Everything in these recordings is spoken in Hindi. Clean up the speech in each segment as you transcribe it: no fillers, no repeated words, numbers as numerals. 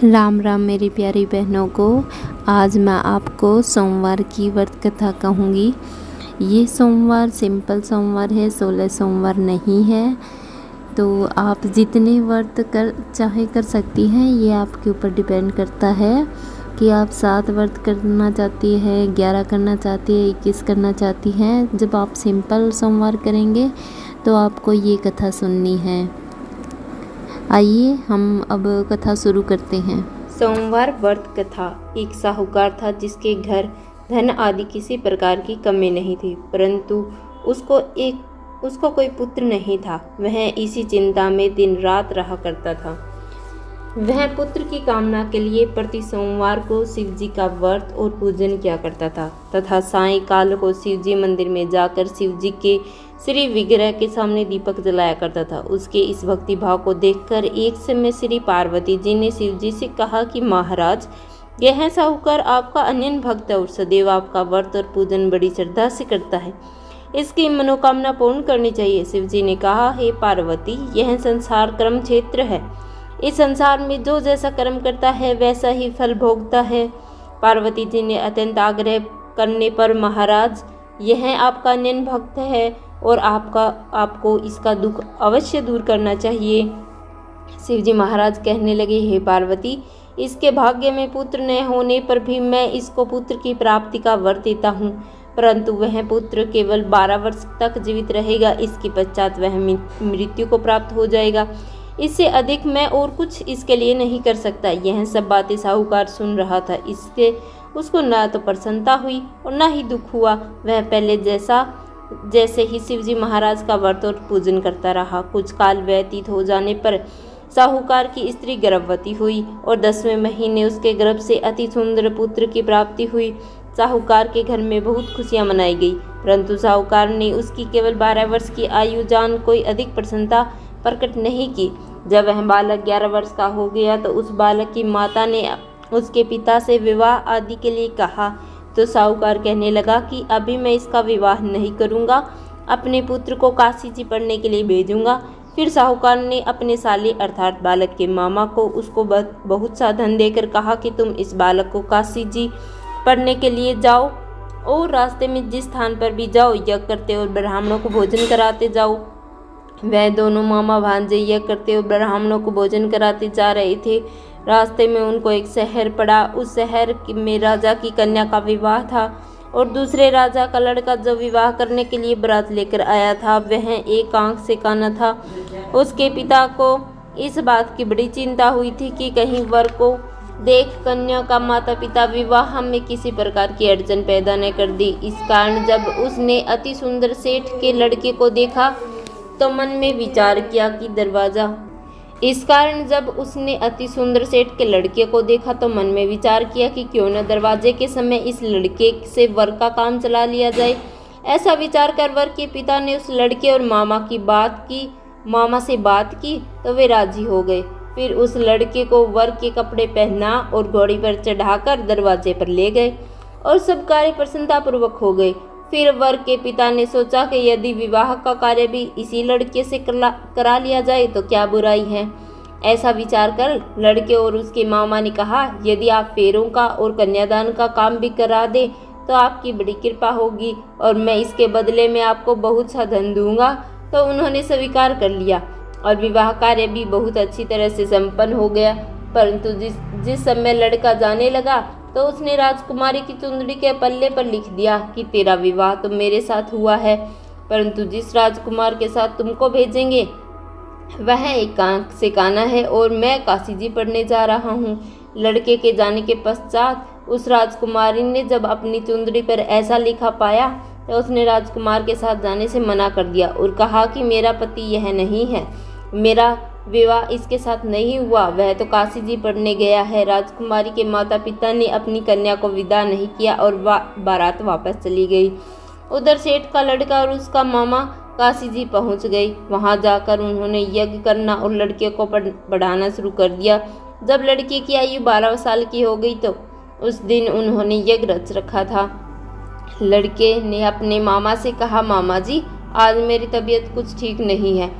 राम राम मेरी प्यारी बहनों को। आज मैं आपको सोमवार की व्रत कथा कहूँगी। ये सोमवार सिंपल सोमवार है, 16 सोमवार नहीं है। तो आप जितने व्रत चाहे कर सकती हैं। ये आपके ऊपर डिपेंड करता है कि आप 7 व्रत करना चाहती है, 11 करना चाहती है, 21 करना चाहती हैं। जब आप सिंपल सोमवार करेंगे तो आपको ये कथा सुननी है। आइए हम अब कथा शुरू करते हैं। सोमवार व्रत कथा। एक साहूकार था जिसके घर धन आदि किसी प्रकार की कमी नहीं थी, परंतु उसको कोई पुत्र नहीं था। वह इसी चिंता में दिन रात रहा करता था। वह पुत्र की कामना के लिए प्रति सोमवार को शिव जी का व्रत और पूजन किया करता था तथा सायंकाल को शिव जी मंदिर में जाकर शिव जी के श्री विग्रह के सामने दीपक जलाया करता था। उसके इस भक्ति भाव को देखकर एक समय श्री पार्वती जी ने शिव जी से कहा कि महाराज, यह साहूकार आपका अनन्य भक्त है और सदैव आपका व्रत और पूजन बड़ी श्रद्धा से करता है। इसकी मनोकामना पूर्ण करनी चाहिए। शिव जी ने कहा, हे पार्वती, यह संसार कर्म क्षेत्र है। इस संसार में जो जैसा कर्म करता है वैसा ही फल भोगता है। पार्वती जी ने अत्यंत आग्रह करने पर, महाराज, यह आपका अनन्य भक्त है और आपको इसका दुख अवश्य दूर करना चाहिए। शिवजी महाराज कहने लगे, हे पार्वती, इसके भाग्य में पुत्र न होने पर भी मैं इसको पुत्र की प्राप्ति का वर देता हूँ, परंतु वह पुत्र केवल 12 वर्ष तक जीवित रहेगा। इसके पश्चात वह मृत्यु को प्राप्त हो जाएगा। इससे अधिक मैं और कुछ इसके लिए नहीं कर सकता। यह सब बातें साहूकार सुन रहा था। इससे उसको न तो प्रसन्नता हुई और न ही दुख हुआ। वह पहले जैसे ही शिवजी महाराज का व्रत और पूजन करता रहा। कुछ काल व्यतीत हो जाने पर साहूकार की स्त्री गर्भवती हुई और 10वें महीने उसके गर्भ से अति सुंदर पुत्र की प्राप्ति हुई। साहूकार के घर में बहुत खुशियां मनाई गई, परंतु साहूकार ने उसकी केवल 12 वर्ष की आयु जान कोई अधिक प्रसन्नता प्रकट नहीं की। जब वह बालक 11 वर्ष का हो गया तो उस बालक की माता ने उसके पिता से विवाह आदि के लिए कहा, तो साहूकार कहने लगा कि अभी मैं इसका विवाह नहीं करूंगा, अपने पुत्र को काशी जी पढ़ने के लिए भेजूंगा। फिर साहूकार ने अपने साले अर्थात बालक के मामा को उसको बहुत सा धन देकर कहा कि तुम इस बालक को काशी जी पढ़ने के लिए जाओ और रास्ते में जिस स्थान पर भी जाओ यज्ञ करते और ब्राह्मणों को भोजन कराते जाओ। वह दोनों मामा भांजे यज्ञ करते और ब्राह्मणों को भोजन कराते जा रहे थे। रास्ते में उनको एक शहर पड़ा। उस शहर में राजा की कन्या का विवाह था और दूसरे राजा का लड़का जो विवाह करने के लिए बारात लेकर आया था वह एक आंख से काना था। उसके पिता को इस बात की बड़ी चिंता हुई थी कि कहीं वर को देख कन्या का माता पिता विवाह में किसी प्रकार की अड़चन पैदा न कर दी। इस कारण जब उसने अति सुंदर सेठ के लड़के को देखा तो मन में विचार किया कि क्यों न दरवाजे के समय इस लड़के से वर का काम चला लिया जाए। ऐसा विचार कर वर के पिता ने उस लड़के और मामा से बात की तो वे राजी हो गए। फिर उस लड़के को वर के कपड़े पहना और घोड़ी पर चढ़ाकर दरवाजे पर ले गए और सब कार्य प्रसन्नतापूर्वक हो गए। फिर वर के पिता ने सोचा कि यदि विवाह का कार्य भी इसी लड़के से करा लिया जाए तो क्या बुराई है। ऐसा विचार कर लड़के और उसके मामा ने कहा, यदि आप फेरों का और कन्यादान का काम भी करा दे तो आपकी बड़ी कृपा होगी और मैं इसके बदले में आपको बहुत सा धन दूंगा। तो उन्होंने स्वीकार कर लिया और विवाह कार्य भी बहुत अच्छी तरह से संपन्न हो गया। परंतु जिस समय लड़का जाने लगा तो उसने राजकुमारी की चुंदड़ी के पल्ले पर लिख दिया कि तेरा विवाह तो मेरे साथ हुआ है, परंतु जिस राजकुमार के साथ तुमको भेजेंगे वह एक आंख से काना है और मैं काशी जी पढ़ने जा रहा हूँ। लड़के के जाने के पश्चात उस राजकुमारी ने जब अपनी चुंदड़ी पर ऐसा लिखा पाया तो उसने राजकुमार के साथ जाने से मना कर दिया और कहा कि मेरा पति यह नहीं है, मेरा विवाह इसके साथ नहीं हुआ, वह तो काशी जी पढ़ने गया है। राजकुमारी के माता पिता ने अपनी कन्या को विदा नहीं किया और बारात वापस चली गई। उधर सेठ का लड़का और उसका मामा काशी जी पहुंच गए। वहां जाकर उन्होंने यज्ञ करना और लड़के को पढ़ाना शुरू कर दिया। जब लड़के की आयु 12 साल की हो गई तो उस दिन उन्होंने यज्ञ रच रखा था। लड़के ने अपने मामा से कहा, मामा जी, आज मेरी तबीयत कुछ ठीक नहीं है।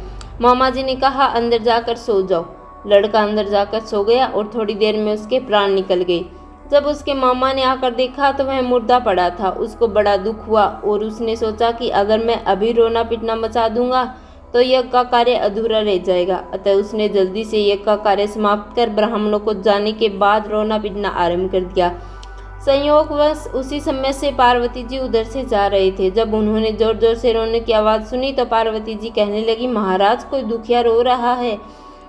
मामा जी ने कहा, अंदर जाकर सो जाओ। लड़का अंदर जाकर सो गया और थोड़ी देर में उसके प्राण निकल गए। जब उसके मामा ने आकर देखा तो वह मुर्दा पड़ा था। उसको बड़ा दुख हुआ और उसने सोचा कि अगर मैं अभी रोना पीटना मचा दूंगा तो यज्ञ का कार्य अधूरा रह जाएगा। अतः उसने जल्दी से यज्ञ का कार्य समाप्त कर ब्राह्मणों को जाने के बाद रोना पीटना आरंभ कर दिया। संयोगवश उसी समय से पार्वती जी उधर से जा रहे थे। जब उन्होंने जोर जोर से रोने की आवाज़ सुनी तो पार्वती जी कहने लगी, महाराज कोई दुखिया रो रहा है,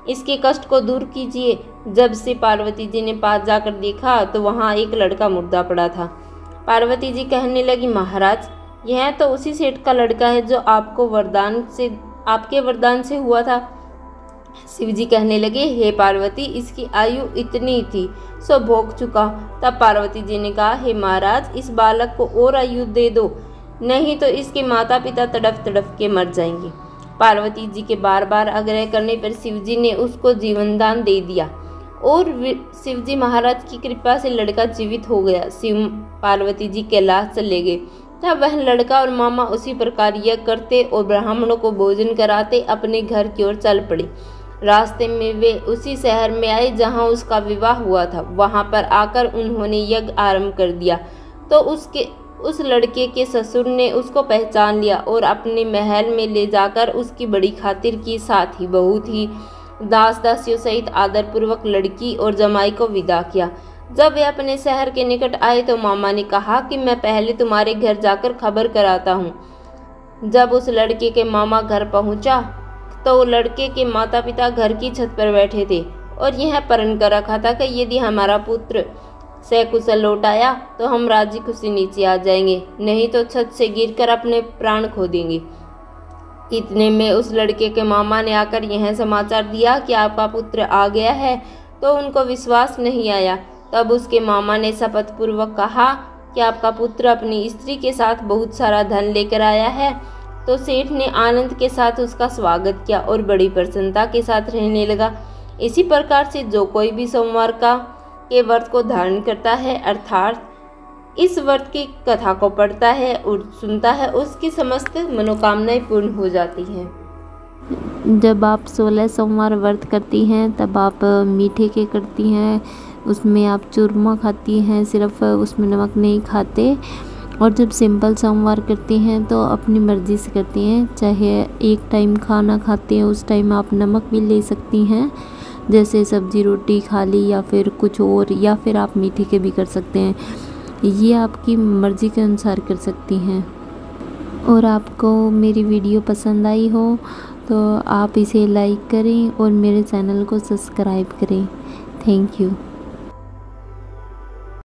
इसके कष्ट को दूर कीजिए। जब से पार्वती जी ने पास जाकर देखा तो वहाँ एक लड़का मुर्दा पड़ा था। पार्वती जी कहने लगी, महाराज यह तो उसी सेठ का लड़का है जो आपके वरदान से हुआ था। शिव जी कहने लगे, हे पार्वती इसकी आयु इतनी थी सो भोग चुका। तब पार्वती जी ने कहा, हे महाराज इस बालक को और आयु दे दो, नहीं तो इसके माता पिता तड़फ तड़फ के मर जाएंगे। पार्वती जी के बार बार आग्रह करने पर शिव जी ने उसको जीवन दान दे दिया और शिव जी महाराज की कृपा से लड़का जीवित हो गया। शिव पार्वती जी कैलाश चले गए। तब वह लड़का और मामा उसी प्रकार यज्ञ करते और ब्राह्मणों को भोजन कराते अपने घर की ओर चल पड़े। रास्ते में वे उसी शहर में आए जहां उसका विवाह हुआ था। वहां पर आकर उन्होंने यज्ञ आरंभ कर दिया तो उस लड़के के ससुर ने उसको पहचान लिया और अपने महल में ले जाकर उसकी बड़ी खातिर की, साथ ही बहुत ही दास दासियों सहित आदरपूर्वक लड़की और जमाई को विदा किया। जब वे अपने शहर के निकट आए तो मामा ने कहा कि मैं पहले तुम्हारे घर जाकर खबर कराता हूँ। जब उस लड़के के मामा घर पहुँचा तो लड़के के माता पिता घर की छत पर बैठे थे और यह प्रण कर रखा था कि यदि हमारा पुत्र सकुशल लौट आया तो हम राजी खुशी नीचे आ जाएंगे, नहीं तो छत से गिरकर अपने प्राण खो देंगे। इतने में उस लड़के के मामा ने आकर यह समाचार दिया कि आपका पुत्र आ गया है, तो उनको विश्वास नहीं आया। तब उसके मामा ने शपथ पूर्वक कहा कि आपका पुत्र अपनी स्त्री के साथ बहुत सारा धन लेकर आया है। तो सेठ ने आनंद के साथ उसका स्वागत किया और बड़ी प्रसन्नता के साथ रहने लगा। इसी प्रकार से जो कोई भी सोमवार के व्रत को धारण करता है, अर्थात इस व्रत की कथा को पढ़ता है और सुनता है, उसकी समस्त मनोकामनाएं पूर्ण हो जाती हैं। जब आप 16 सोमवार व्रत करती हैं तब आप मीठे के करती हैं, उसमें आप चूरमा खाती हैं, सिर्फ उसमें नमक नहीं खाते। और जब सिंपल सोमवार करती हैं तो अपनी मर्ज़ी से करती हैं, चाहे एक टाइम खाना खाते हैं उस टाइम आप नमक भी ले सकती हैं, जैसे सब्जी रोटी खा ली या फिर कुछ और, या फिर आप मीठे के भी कर सकते हैं। ये आपकी मर्ज़ी के अनुसार कर सकती हैं। और आपको मेरी वीडियो पसंद आई हो तो आप इसे लाइक करें और मेरे चैनल को सब्सक्राइब करें। Thank you.